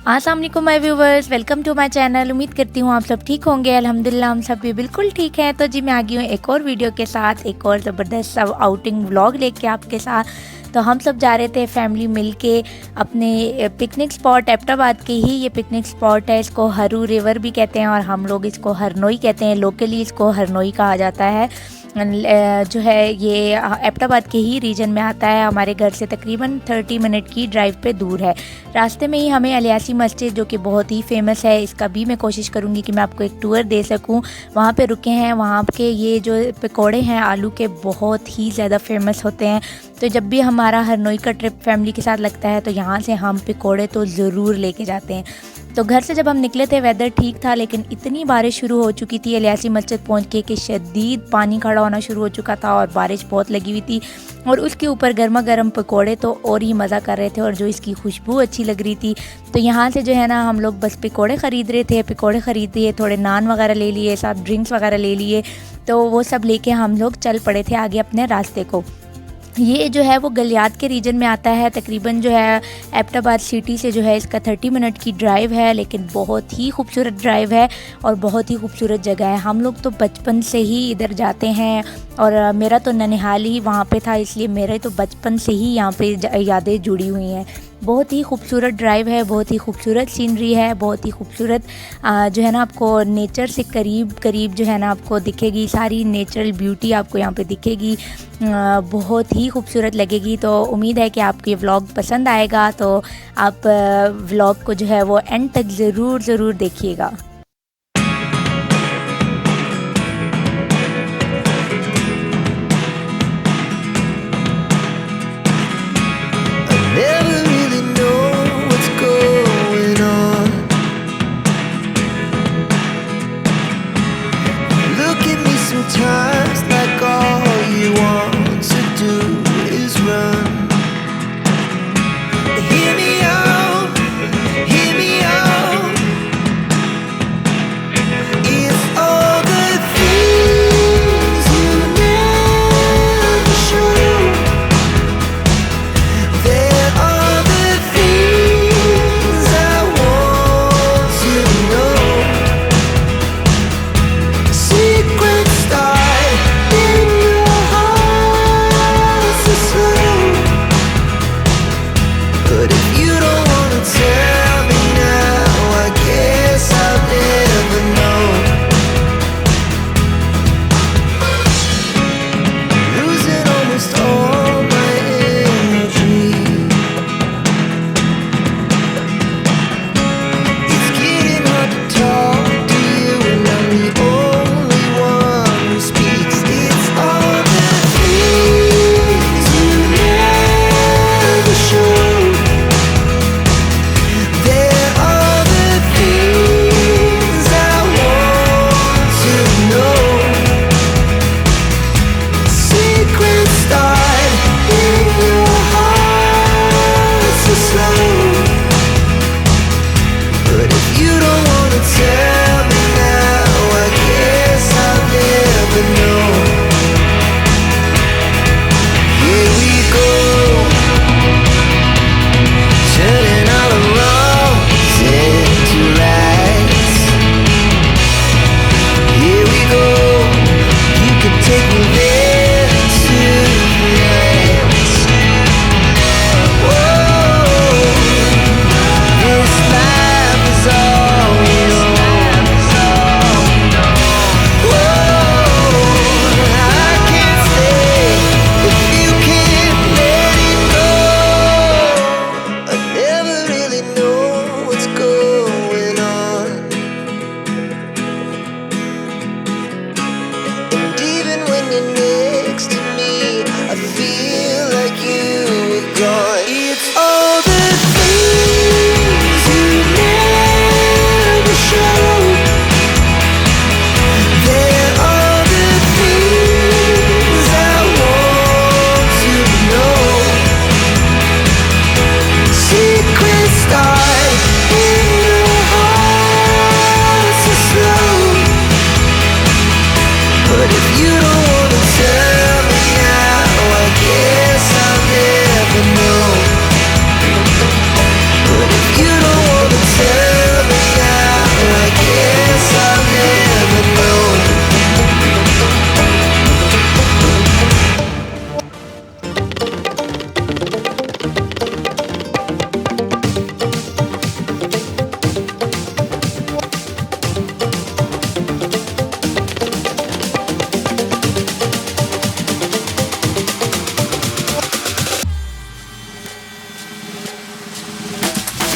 अस्सलाम वालेकुम my viewers, welcome to my channel. उम्मीद करती हूँ आप सब ठीक होंगे। अल्हम्दुलिल्लाह हम सब भी बिल्कुल ठीक हैं। तो जी मैं आ गई हूँ एक और वीडियो के साथ, एक और ज़बरदस्त सा आउटिंग व्लॉग लेके आपके साथ। तो हम सब जा रहे थे फैमिली मिलके अपने पिकनिक स्पॉट, एबटाबाद के ही ये पिकनिक स्पॉट है। इसको हरू रिवर भी कहते हैं और हम लोग इसको हरनोई कहते हैं। लोकली इसको हरनोई कहा जाता है। जो है ये एबटाबाद के ही रीजन में आता है। हमारे घर से तकरीबन 30 मिनट की ड्राइव पे दूर है। रास्ते में ही हमें अलियासी मस्जिद, जो कि बहुत ही फेमस है, इसका भी मैं कोशिश करूँगी कि मैं आपको एक टूर दे सकूँ। वहाँ पे रुके हैं। वहाँ के ये जो पकौड़े हैं आलू के, बहुत ही ज़्यादा फेमस होते हैं। तो जब भी हमारा हरनोई का ट्रिप फैमिली के साथ लगता है तो यहाँ से हम पकौड़े तो ज़रूर लेके जाते हैं। तो घर से जब हम निकले थे वेदर ठीक था, लेकिन इतनी बारिश शुरू हो चुकी थी अलियासी मस्जिद पहुँच के कि शदीद पानी खड़ा होना शुरू हो चुका था और बारिश बहुत लगी हुई थी। और उसके ऊपर गर्मा गर्म पकौड़े तो और ही मज़ा कर रहे थे और जो इसकी खुशबू अच्छी लग रही थी। तो यहाँ से जो है ना हम लोग बस पकौड़े ख़रीद रहे थे, पकौड़े ख़रीद लिए, थोड़े नान वगैरह ले लिए, साथ ड्रिंक्स वगैरह ले लिए। तो वो सब लेके हम लोग चल पड़े थे आगे अपने रास्ते को। ये जो है वो गलियात के रीजन में आता है। तकरीबन जो है एबटाबाद सिटी से जो है इसका 30 मिनट की ड्राइव है, लेकिन बहुत ही खूबसूरत ड्राइव है और बहुत ही खूबसूरत जगह है। हम लोग तो बचपन से ही इधर जाते हैं और मेरा तो ननिहाल ही वहाँ पे था, इसलिए मेरे तो बचपन से ही यहाँ पे यादें जुड़ी हुई हैं। बहुत ही खूबसूरत ड्राइव है, बहुत ही खूबसूरत सीनरी है, बहुत ही खूबसूरत जो है ना आपको नेचर से करीब करीब जो है ना आपको दिखेगी, सारी नेचुरल ब्यूटी आपको यहाँ पे दिखेगी। बहुत ही खूबसूरत लगेगी। तो उम्मीद है कि आपको ये व्लॉग पसंद आएगा। तो आप व्लॉग को जो है वो एंड तक ज़रूर देखिएगा। Never really know what's going on. Look at me sometimes like all you want to do is run. Hear me out, hear me out.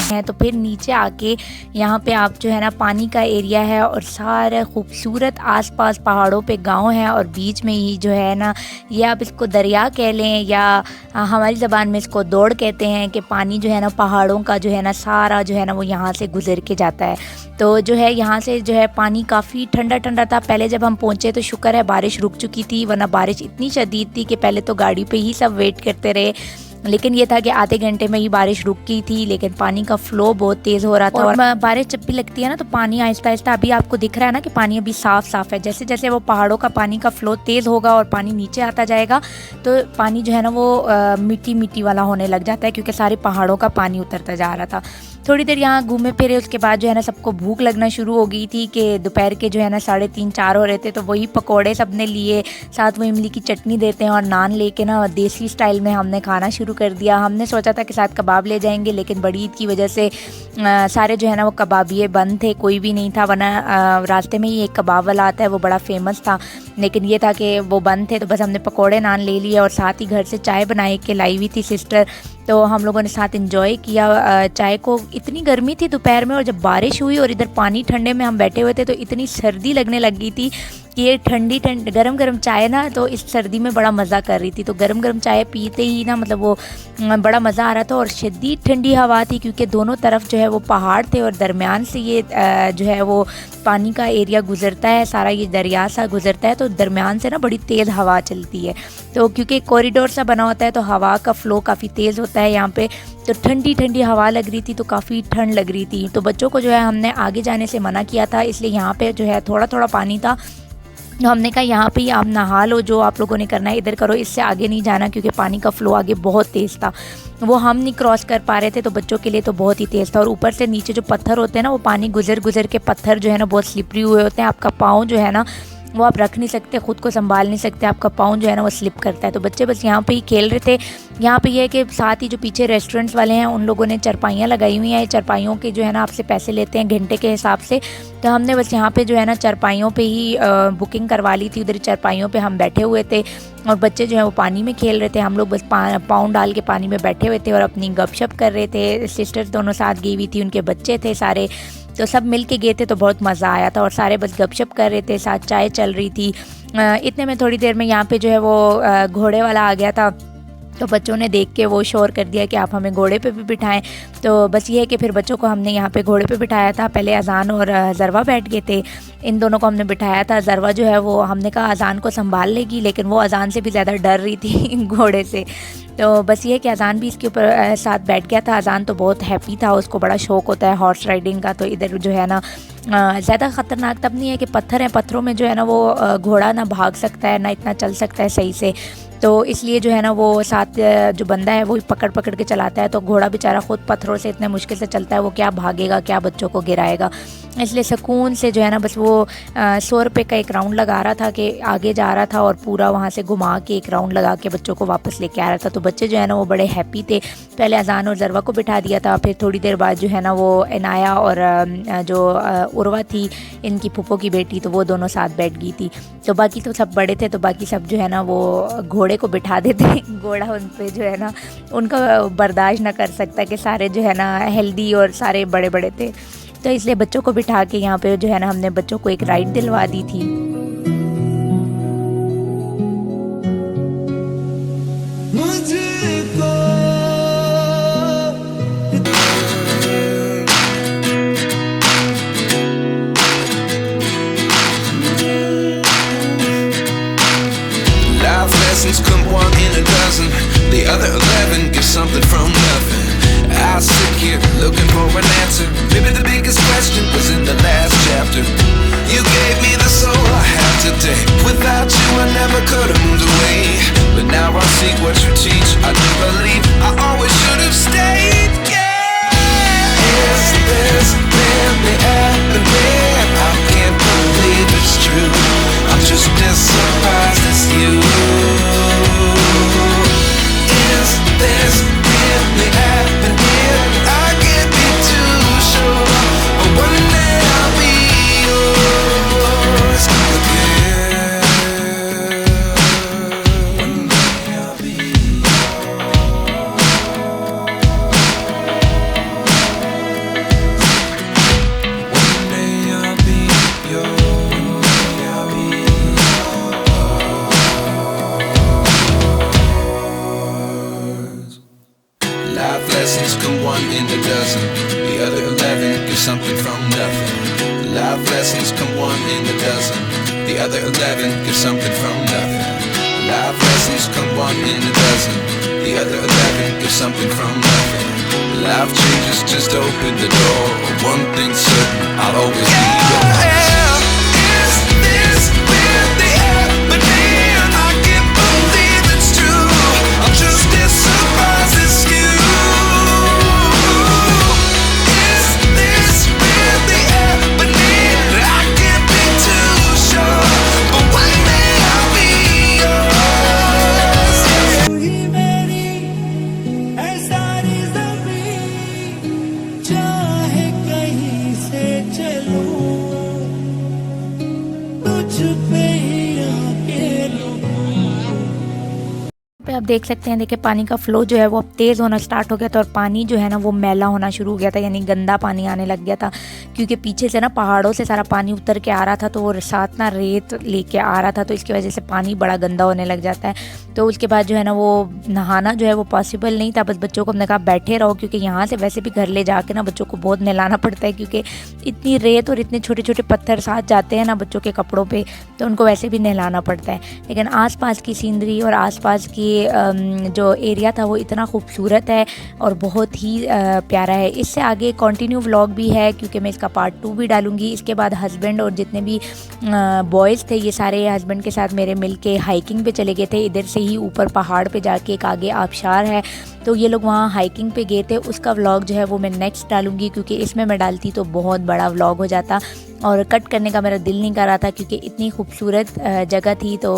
हैं। तो फिर नीचे आके यहाँ पे आप जो है ना पानी का एरिया है और सारे खूबसूरत आसपास पहाड़ों पे गांव हैं और बीच में ही जो है ना ये आप इसको दरिया कह लें या हमारी ज़बान में इसको दौड़ कहते हैं कि पानी जो है ना पहाड़ों का जो है ना सारा जो है ना वो यहाँ से गुजर के जाता है। तो जो है यहाँ से जो है पानी काफ़ी ठंडा ठंडा था। पहले जब हम पहुँचे तो शुक्र है बारिश रुक चुकी थी, वरना बारिश इतनी शदीद थी कि पहले तो गाड़ी पे ही सब वेट करते रहे। लेकिन ये था कि आधे घंटे में ही बारिश रुक गई थी, लेकिन पानी का फ़्लो बहुत तेज़ हो रहा था। और बारिश जब भी लगती है ना तो पानी आहिस्ता आहिस्ता, अभी आपको दिख रहा है ना कि पानी अभी साफ़ साफ़ है। जैसे जैसे वो पहाड़ों का पानी का फ़्लो तेज़ होगा और पानी नीचे आता जाएगा तो पानी जो है ना वो मिट्टी मिट्टी वाला होने लग जाता है, क्योंकि सारे पहाड़ों का पानी उतरता जा रहा था। थोड़ी देर यहाँ घूमे फिरे, उसके बाद जो है ना सबको भूख लगना शुरू हो गई थी कि दोपहर के जो है ना 3:30 4 हो रहे थे। तो वही पकोड़े सब ने लिए, साथ में इमली की चटनी देते हैं और नान लेके ना देसी स्टाइल में हमने खाना शुरू कर दिया। हमने सोचा था कि साथ कबाब ले जाएंगे, लेकिन बड़ी ईद की वजह से सारे जो है ना वो कबाबिये बंद थे, कोई भी नहीं था। वरना रास्ते में ही एक कबाब वाला आता है, वो बड़ा फेमस था, लेकिन ये था कि वो बंद थे। तो बस हमने पकोड़े नान ले लिए और साथ ही घर से चाय बनाई के लाई हुई थी सिस्टर। तो हम लोगों ने साथ एंजॉय किया चाय को। इतनी गर्मी थी दोपहर में और जब बारिश हुई और इधर पानी ठंडे में हम बैठे हुए थे तो इतनी सर्दी लगने लगी थी कि ये ठंडी गरम गरम चाय ना तो इस सर्दी में बड़ा मज़ा कर रही थी। तो गरम गरम चाय पीते ही ना मतलब वो बड़ा मज़ा आ रहा था और शदीद ठंडी हवा थी, क्योंकि दोनों तरफ जो है वो पहाड़ थे और दरमियान से ये जो है वो पानी का एरिया गुजरता है, सारा ये दरिया सा गुजरता है। तो दरमियान से ना बड़ी तेज़ हवा चलती है। तो क्योंकि कॉरिडोर सा बना होता है तो हवा का फ़्लो काफ़ी तेज़ होता है यहाँ पे। तो ठंडी ठंडी हवा लग रही थी, तो काफ़ी ठंड लग रही थी। तो बच्चों को जो है हमने आगे जाने से मना किया था, इसलिए यहाँ पे जो है थोड़ा थोड़ा पानी था। तो हमने कहा यहाँ पे ही आप नहा लो, जो आप लोगों ने करना है इधर करो, इससे आगे नहीं जाना, क्योंकि पानी का फ़्लो आगे बहुत तेज़ था। वो हम नहीं क्रॉस कर पा रहे थे, तो बच्चों के लिए तो बहुत ही तेज़ था। और ऊपर से नीचे जो पत्थर होते हैं ना, वो पानी गुजर गुजर के पत्थर जो है ना बहुत स्लिपरी हुए होते हैं। आपका पाँव जो है ना वो आप रख नहीं सकते, ख़ुद को संभाल नहीं सकते, आपका पाँव जो है ना वो स्लिप करता है। तो बच्चे बस यहाँ पे ही खेल रहे थे। यहाँ पे ये है कि साथ ही जो पीछे रेस्टोरेंट्स वाले हैं उन लोगों ने चरपाइयाँ लगाई हुई हैं। चरपाइयों के जो है ना आपसे पैसे लेते हैं घंटे के हिसाब से। तो हमने बस यहाँ पे जो है ना चरपाइयों पे ही बुकिंग करवा ली थी। उधर चरपाइयों पे हम बैठे हुए थे और बच्चे जो है वो पानी में खेल रहे थे। हम लोग बस पाँव डाल के पानी में बैठे हुए थे और अपनी गपशप कर रहे थे। सिस्टर्स दोनों साथ गई हुई थी, उनके बच्चे थे सारे, तो सब मिल के गए थे। तो बहुत मज़ा आया था और सारे बस गपशप कर रहे थे, साथ चाय चल रही थी। इतने में थोड़ी देर में यहाँ पे जो है वो घोड़े वाला आ गया था। तो बच्चों ने देख के वो शोर कर दिया कि आप हमें घोड़े पे भी बिठाएं। तो बस ये है कि फिर बच्चों को हमने यहाँ पे घोड़े पे बिठाया था। पहले अजान और ज़रवा बैठ गए थे, इन दोनों को हमने बिठाया था। ज़रवा जो है वो हमने कहा अजान को संभाल लेगी, लेकिन वो अजान से भी ज़्यादा डर रही थी घोड़े से। तो बस ये है कि अजान भी इसके ऊपर साथ बैठ गया था। अजान तो बहुत हैप्पी था, उसको बड़ा शौक़ होता है हॉर्स राइडिंग का। तो इधर जो है ना ज़्यादा ख़तरनाक तब नहीं है कि पत्थर हैं, पत्थरों में जो है ना वो घोड़ा ना भाग सकता है ना इतना चल सकता है सही से। तो इसलिए जो है ना वो साथ जो बंदा है वो पकड़ पकड़ के चलाता है। तो घोड़ा बेचारा ख़ुद पत्थरों से इतने मुश्किल से चलता है, वो क्या भागेगा, क्या बच्चों को गिराएगा। इसलिए सुकून से जो है ना बस वो 100 रुपये का एक राउंड लगा रहा था कि आगे जा रहा था और पूरा वहाँ से घुमा के एक राउंड लगा के बच्चों को वापस लेके आ रहा था। तो बच्चे जो है ना वो बड़े हैप्पी थे। पहले अजान और ज़रवा को बिठा दिया था, फिर थोड़ी देर बाद जो है ना वो इनाया और जो उर्वा थी इनकी फूफो की बेटी, तो वो दोनों साथ बैठ गई थी। तो बाकी तो सब बड़े थे, तो बाकी सब जो है ना वो घोड़े को बिठा देते। घोड़ा उन पे जो है ना उनका बर्दाश्त ना कर सकता कि सारे जो है ना हेल्दी और सारे बड़े बड़े थे। तो इसलिए बच्चों को बिठा के यहाँ पे जो है ना हमने बच्चों को एक राइड दिलवा दी थी। Lessons come 1 in a dozen. The other 11 get something from nothing. I sit here looking for an answer. Maybe the biggest question was in the last chapter. You gave me the soul I have today. Without you I never could have moved away. But now I see what you teach. I do believe I always should have stayed. Yeah. Is this really happening? I can't believe it's true. I'm just as surprised as you. Is this really happening? I can't be too sure, but one day I'll be yours again. One day I'll be yours. Life lessons come one in a dozen. The other 11 get something from nothing. Life lessons come one in a dozen. The other 11 get something from nothing. Life lessons come one in a dozen. The other 11 get something from nothing. Life changes, just open the door. One thing's certain, I'll always be yours. Is this really happening? I can't believe it's true. I'm just as surprised as you. Is this really happening? I can't be too sure, but one day I'll be yours. तू ही मेरी ऐसा ज़मीं, चाहे कहीं से चलूं, तुझ पे ही आके रुकूं। पे आप देख सकते हैं, देखिए पानी का फ्लो जो है वो अब तेज़ होना स्टार्ट हो गया था और पानी जो है ना वो मैला होना शुरू हो गया था, यानी गंदा पानी आने लग गया था, क्योंकि पीछे से ना पहाड़ों से सारा पानी उतर के आ रहा था, तो वो साथ ना रेत लेके आ रहा था, तो इसकी वजह से पानी बड़ा गंदा होने लग जाता है। तो उसके बाद जो है ना वो नहाना जो है वो पॉसिबल नहीं था। बस बच्चों को हमने कहा बैठे रहो, क्योंकि यहाँ से वैसे भी घर ले जाके ना बच्चों को बहुत नहलाना पड़ता है, क्योंकि इतनी रेत और इतने छोटे छोटे पत्थर साथ जाते हैं ना बच्चों के कपड़ों पे, तो उनको वैसे भी नहलाना पड़ता है। लेकिन आसपास की सीनरी और आसपास की जो एरिया था वो इतना खूबसूरत है और बहुत ही प्यारा है। इससे आगे कंटिन्यू व्लॉग भी है, क्योंकि मैं इसका पार्ट 2 भी डालूंगी। इसके बाद हस्बैंड और जितने भी बॉयज़ थे ये सारे हस्बैंड के साथ मेरे मिल के हाइकिंग पे चले गए थे। इधर से ही ऊपर पहाड़ पे जाके एक आगे आबशार है, तो ये लोग वहाँ हाइकिंग पे गए थे। उसका व्लॉग जो है वो मैं नेक्स्ट डालूंगी, क्योंकि इसमें मैं डालती तो बहुत बड़ा व्लॉग हो जाता और कट करने का मेरा दिल नहीं कर रहा था, क्योंकि इतनी खूबसूरत जगह थी, तो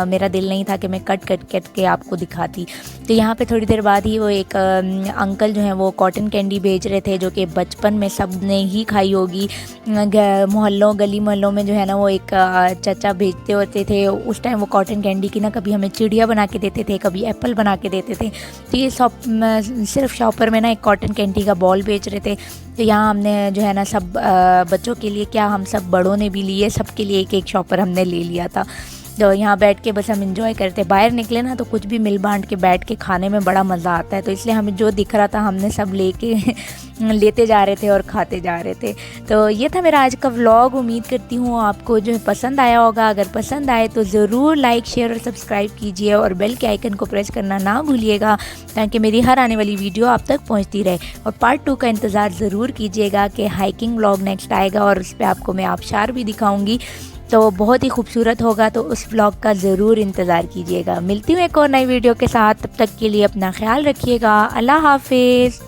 मेरा दिल नहीं था कि मैं कट के आपको दिखाती। तो यहाँ पे थोड़ी देर बाद ही वो एक अंकल जो हैं वो कॉटन कैंडी बेच रहे थे, जो कि बचपन में सब ने ही खाई होगी। मोहल्लों गली मोहल्लों में जो है ना वो एक चाचा बेचते होते थे उस टाइम वो कॉटन कैंडी की ना, कभी हमें चिड़िया बना के देते थे, कभी एप्पल बना के देते थे। तो ये सिर्फ शॉपर में ना एक कॉटन कैंडी का बॉल बेच रहे थे। तो यहाँ हमने जो है ना सब बच्चों के लिए क्या, हम सब बड़ों ने भी लिए, सबके लिए एक एक शॉपर हमने ले लिया था। तो यहाँ बैठ के बस हम इंजॉय करते। बाहर निकले ना तो कुछ भी मिल बांट के बैठ के खाने में बड़ा मज़ा आता है, तो इसलिए हमें जो दिख रहा था हमने सब लेते जा रहे थे और खाते जा रहे थे। तो ये था मेरा आज का व्लॉग। उम्मीद करती हूँ आपको जो है पसंद आया होगा। अगर पसंद आए तो ज़रूर लाइक शेयर और सब्सक्राइब कीजिए और बेल के आइकन को प्रेस करना ना भूलिएगा, ताकि मेरी हर आने वाली वीडियो आप तक पहुँचती रहे। और पार्ट 2 का इंतज़ार ज़रूर कीजिएगा कि हाइकिंग व्लॉग नेक्स्ट आएगा और उस पर आपको मैं आबशार भी दिखाऊँगी, तो बहुत ही खूबसूरत होगा। तो उस व्लॉग का ज़रूर इंतज़ार कीजिएगा। मिलती हूँ एक और नई वीडियो के साथ, तब तक के लिए अपना ख्याल रखिएगा। अल्लाह हाफिज़।